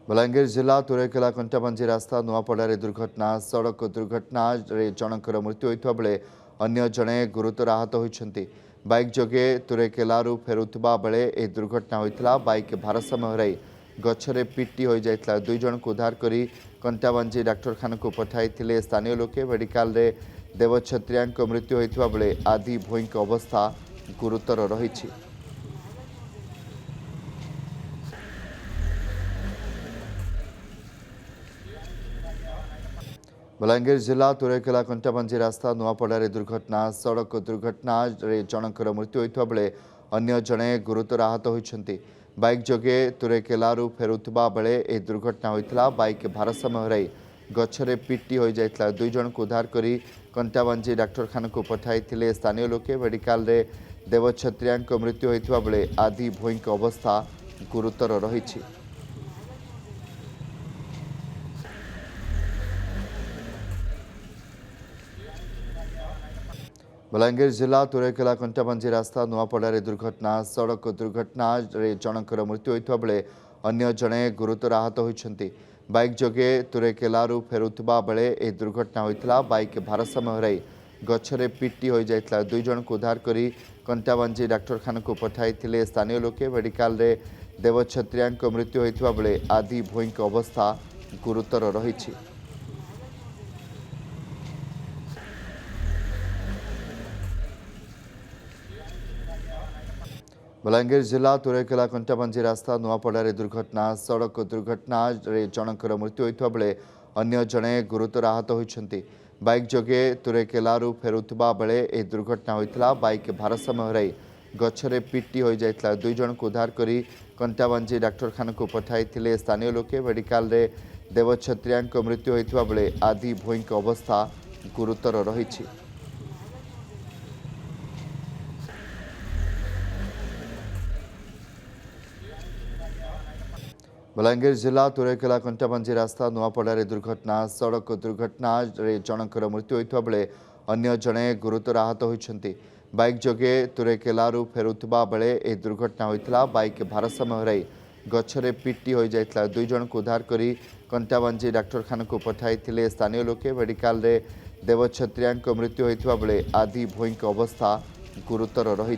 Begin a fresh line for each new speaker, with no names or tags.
बलांगीर जिला तुरेकेला कंटाबांजी रास्ता नुआपड़ारे दुर्घटना सड़क दुर्घटना जनकर मृत्यु होता बेले अन्य जड़े गुरुतर आहत होती। बाइक जोगे तुरेकेलू फेरुवा बेले यह दुर्घटना होता। बाइक भारसाम्य हराई गछरे पिटी हो जाता। दुई जन को उद्धार कर कंटाबांजी डाक्तखाना को पठाई स्थानीय लोके। मेडिकल देवछत्रिया मृत्यु होता बेले आदि भोई अवस्था गुरुतर रही। बलांगीर जिला तुरेकेला कंटाबांजी रास्ता नुआपड़ारे दुर्घटना सड़क दुर्घटना जनकर मृत्यु होता बेले अन्य जड़े गुरुतर आहत होती। बाइक जोगे तुरेकेलू फेरुवा बेले यह दुर्घटना होता। बाइक भारसाम्य हराई गछरे पिटी हो जाता। दुई जन को उद्धार कर कंटाबांजी डाक्तखाना को पठाई स्थानीय लोके। मेडिकल देवछत्रिया मृत्यु होता बेले आदि भोई अवस्था गुरुतर रही। बलांगीर जिला तुरेकेला कंटाबांजी रास्ता नुआपड़ारे दुर्घटना सड़क दुर्घटना जनकर मृत्यु होता बेले अन्य जड़े गुरुतर आहत होती। बाइक जोगे तुरेकेलू फेरुवा बेले यह दुर्घटना होता। बाइक भारसाम्य हराई गछरे पिटी हो जाता। दुई जन को उद्धार कर कंटाबांजी डाक्तखाना को पठाई स्थानीय लोके। मेडिकल देवछत्रिया मृत्यु होता बेले आदि भोई अवस्था गुरुतर रही। बलांगीर जिला तुरेकेला कंटाबांजी रास्ता नुआपड़ारे दुर्घटना सड़क दुर्घटना जनकर मृत्यु होता बेले अन्य जड़े गुरुतर आहत होती। बाइक जोगे तुरेकेलू फेरुवा बेले यह दुर्घटना होता। बाइक भारसाम्य हराई गछरे पिटी हो जाता। दुई जन को उद्धार कर कंटाबांजी डाक्तखाना को पठाई स्थानीय लोके। मेडिकल देवछत्रिया मृत्यु होता बेले आदि भोई अवस्था गुरुतर रही। बलांगीर जिला तुरेकेला कंटाबांजी रास्ता नुआपड़ारे दुर्घटना सड़क दुर्घटना जनकर मृत्यु होता बेले अन्य जड़े गुरुतर आहत होती। बाइक जोगे तुरेकेलू फेरुवा बेले यह दुर्घटना होता। बाइक भारसाम्य हराई गछरे पिटी हो जाता। दुई जन को उद्धार कर कंटाबांजी डाक्तखाना को पठाई स्थानीय लोके। मेडिकल देवछत्रिया मृत्यु होता बेले आदि भोई अवस्था गुरुतर रही।